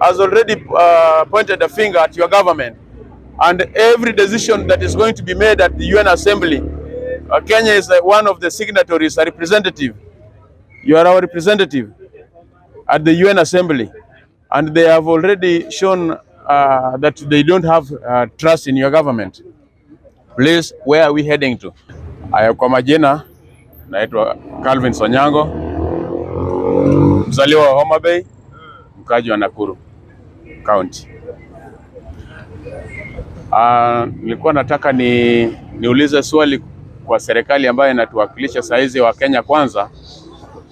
has already pointed a finger at your government, and every decision that is going to be made at the UN Assembly, Kenya is one of the signatories, a representative. You are our representative at the UN Assembly, and they have already shown that they don't have trust in your government. Please, where are we heading to? Kwa majina naitwa Calvin Sonyango, mzaliwa wa Homa Bay, mkaji wa Nakuru County. Nilikuwa nataka niulize swali kwa serikali ambayo inatuwakilisha saizi wa Kenya Kwanza,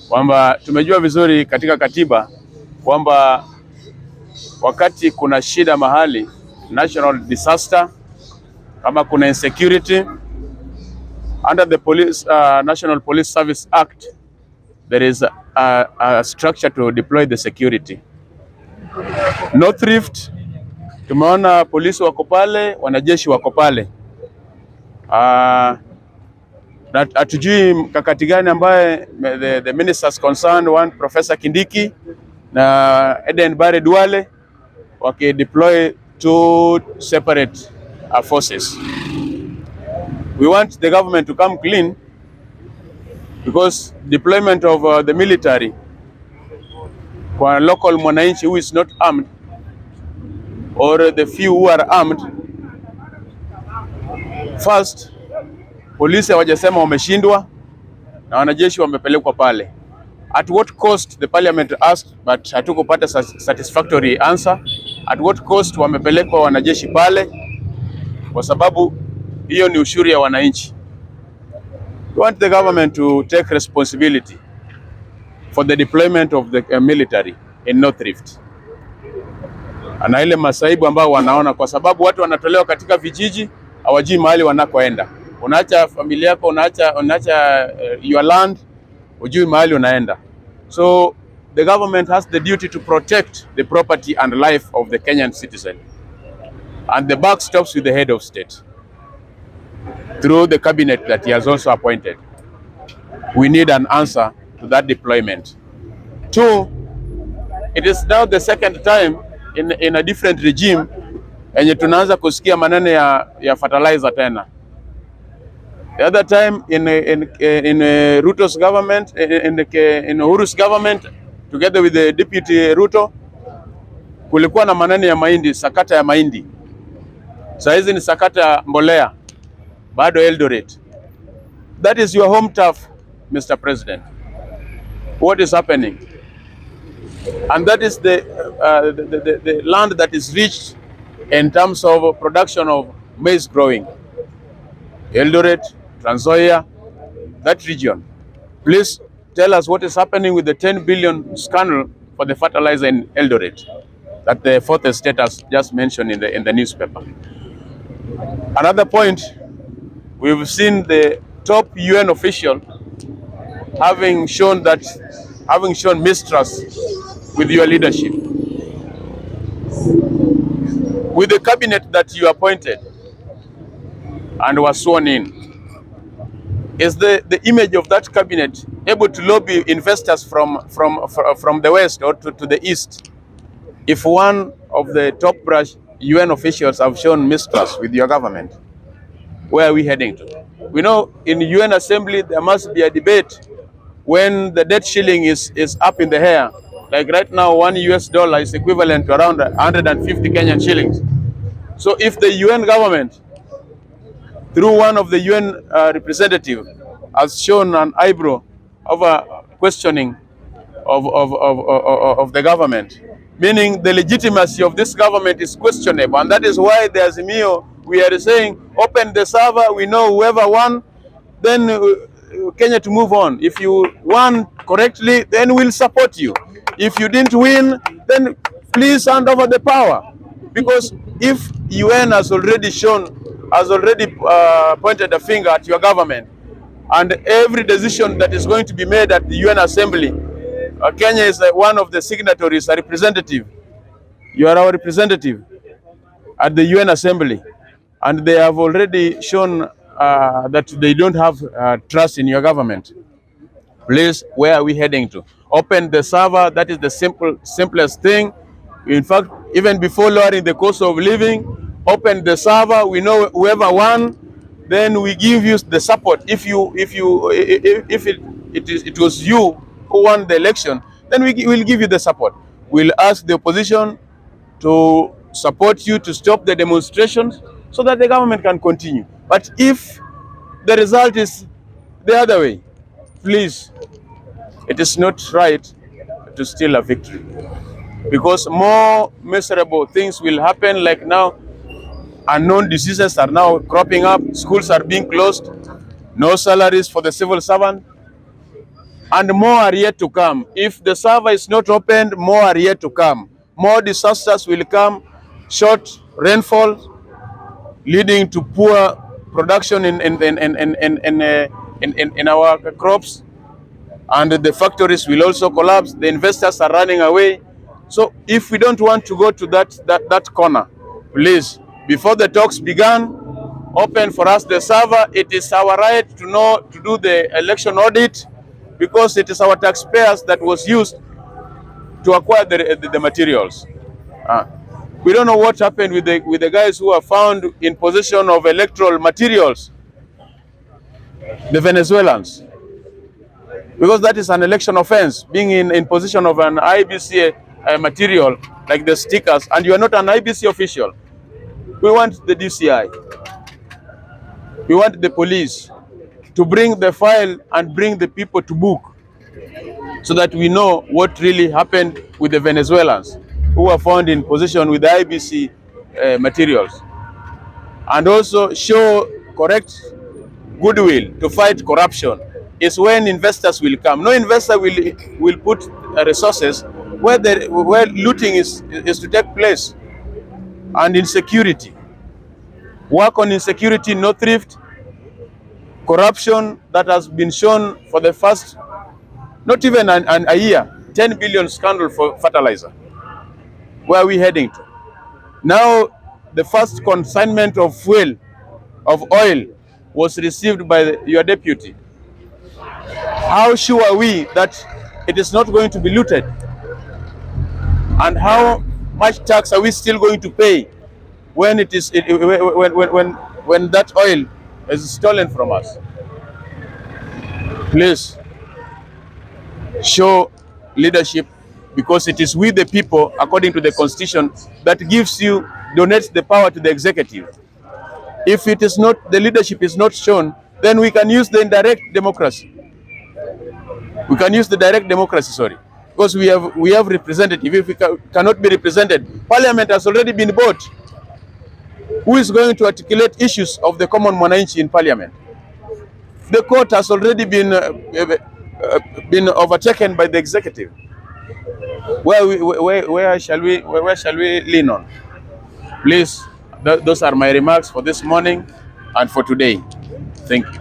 kwamba tumejua vizuri katika katiba kwamba wakati kuna shida mahali, national disaster, kama kuna insecurity, under the National Police Service Act, there is a structure to deploy the security. North Rift, tumeona polisi wako pale, wanajeshi wako pale. Hatujui mkakati gani ambaye the ministers concerned, one Professor Kindiki na Eden Bare Duale, deploy two separate forces. We want the government to come clean, because deployment of the military for local Mwananchi who is not armed, or the few who are armed, first, polisi hawajasema wameshindwa na wanajeshi wamepelekwa pale. At what cost, the parliament asked, but hatukupata satisfactory answer. At what cost wamepelekwa wanajeshi pale? Kwa sababu hiyo ni ushuru ya wananchi. We want the government to take responsibility for the deployment of the military in North Rift. Ana ile masaibu ambao wanaona, kwa sababu watu wanatolewa katika vijiji, hawajui mahali wanakoenda. Unaacha familia yako, unaacha your land, hujui mahali unaenda. So the government has the duty to protect the property and life of the Kenyan citizen. And the buck stops with the head of state, through the cabinet that he has also appointed. We need an answer to that deployment. Two, it is now the second time in a different regime enye tunaanza kusikia maneno ya fertilizer tena. The other time in Ruto's government, in Uhuru's government, together with the deputy Ruto, kulikuwa na maneno ya mahindi, sakata ya mahindi. Sasa hizi ni sakata ya mbolea, bado Eldoret. That is your home turf, Mr. President. What is happening? And that is the land that is rich in terms of production of maize growing. Eldoret, Trans Nzoia, that region. Please tell us what is happening with the 10 billion scandal for the fertilizer in Eldoret that the fourth estate has just mentioned in the newspaper. Another point, we've seen the top UN official having shown mistrust with your leadership. With the cabinet that you appointed and was sworn in, is the image of that cabinet able to lobby investors from the west or to the east? If one of the top brass UN officials have shown mistrust with your government, where are we heading to? We know in UN Assembly there must be a debate when the debt ceiling is up in the air. Like right now, $1 is equivalent to around 150 Kenyan shillings. So if the UN government, through one of the UN representative, has shown an eyebrow over questioning of the government, meaning the legitimacy of this government is questionable, and that is why there's Azimio. We are saying, open the server, we know whoever won, then Kenya to move on. If you won correctly, then we'll support you. If you didn't win, then please hand over the power. Because if UN has already pointed a finger at your government, and every decision that is going to be made at the UN Assembly, Kenya is one of the signatories, a representative. You are our representative at the UN Assembly, and they have already shown that they don't have trust in your government. Please, where are we heading to? Open the server. That is the simplest thing. In fact, even before lowering the cost of living, open the server. We know whoever won, then we give you the support. If it was you who won the election, then we will give you the support. We'll ask the opposition to support you to stop the demonstrations so that the government can continue. But if the result is the other way, please, it is not right to steal a victory, because more miserable things will happen. Like now, unknown diseases are now cropping up, schools are being closed, no salaries for the civil servant, and more are yet to come. If the server is not opened, more are yet to come. More disasters will come, short rainfall leading to poor production in our crops, and the factories will also collapse. The investors are running away. So if we don't want to go to that corner, please, before the talks began, open for us the server. It is our right to do the election audit, because it is our taxpayers that was used to acquire the materials. We don't know what happened with the guys who are found in possession of electoral materials, the Venezuelans, because that is an election offense, being in possession of an IBC material like the stickers, and you are not an IBC official. We want the DCI, we want the police to bring the file and bring the people to book, so that we know what really happened with the Venezuelans who were found in possession with the IBC materials, and also show correct goodwill to fight corruption. Is when investors will come. No investor will put resources where looting is to take place, and insecurity. Work on insecurity, no thrift, corruption that has been shown for the first, not even a year, 10 billion scandal for fertilizer. Where are we heading to? Now, the first consignment of fuel, of oil, was received by your deputy. How sure are we that it is not going to be looted? And how much tax are we still going to pay when when that oil is stolen from us? Please show leadership, because it is we the people, according to the Constitution, that donates the power to the executive. If it is not, the leadership is not shown, then we can use the indirect democracy. We can use the direct democracy, sorry, because we have representative. If we cannot be represented, parliament has already been bought. Who is going to articulate issues of the common Mwananchi in parliament? The court has already been overtaken by the executive. Where shall we lean on? Please, those are my remarks for this morning and for today. Thank you.